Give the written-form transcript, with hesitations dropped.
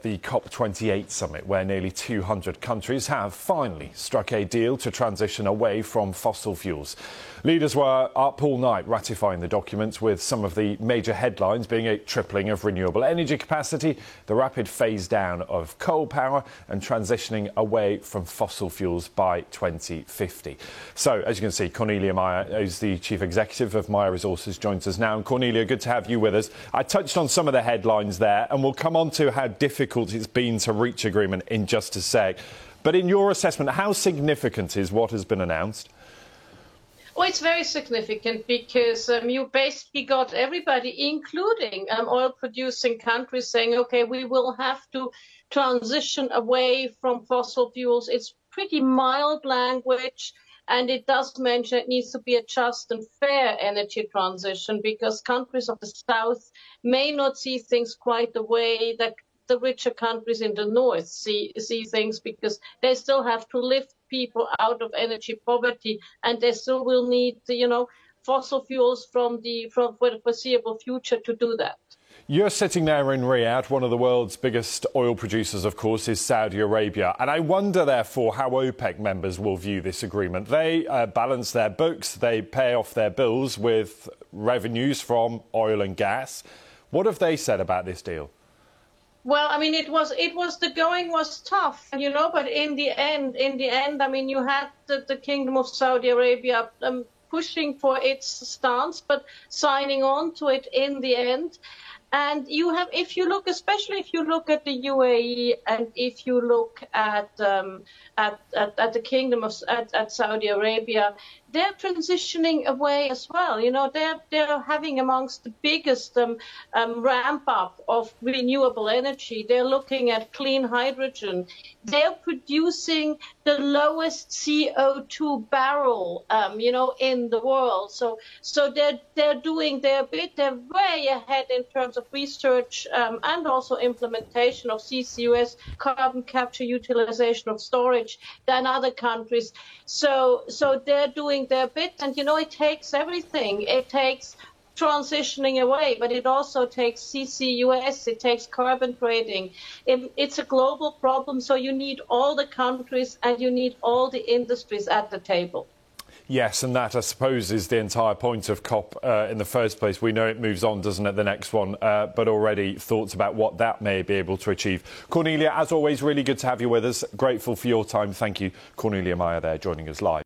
the COP28 summit, where nearly 200 countries have finally struck a deal to transition away from fossil fuels. Leaders were up all night ratifying the document, with some of the major headlines being a tripling of renewable energy capacity, the rapid phase down of coal power and transitioning away from fossil fuels by 2050. So, as you can see, Cornelia Meyer, who's the Chief Executive of Meyer Resources, joins us now. And Cornelia, good to have you with us. I touched on some of the headlines there, and we'll come on to how difficult it's been to reach agreement in just a sec. But in your assessment, how significant is what has been announced? Well, it's very significant because you basically got everybody, including oil-producing countries, saying, OK, we will have to transition away from fossil fuels. It's pretty mild language, and it does mention it needs to be a just and fair energy transition, because countries of the South may not see things quite the way that the richer countries in the North see things, because they still have to lift people out of energy poverty, and they still will need, fossil fuels for the foreseeable future to do that. You're sitting there in Riyadh. One of the world's biggest oil producers, of course, is Saudi Arabia. And I wonder, therefore, how OPEC members will view this agreement. They balance their books. They pay off their bills with revenues from oil and gas. What have they said about this deal? Well, I mean, the going was tough, but in the end, I mean, you had the Kingdom of Saudi Arabia pushing for its stance, but signing on to it in the end. And you have, especially if you look at the UAE, and if you look at the Kingdom of Saudi Arabia, they're transitioning away as well. They're having amongst the biggest ramp up of renewable energy. They're looking at clean hydrogen. They're producing the lowest CO2 barrel, in the world. So they're doing their bit. They're way ahead in terms of research and also implementation of CCUS, carbon capture, utilization of storage, than other countries. So they're doing their bit, and it takes everything. It takes transitioning away, but it also takes CCUS, it takes carbon trading. It's a global problem, so you need all the countries and you need all the industries at the table. Yes, and that, I suppose, is the entire point of COP in the first place. We know it moves on, doesn't it, the next one, but already thoughts about what that may be able to achieve. Cornelia, as always, really good to have you with us. Grateful for your time. Thank you. Cornelia Meyer there, joining us live.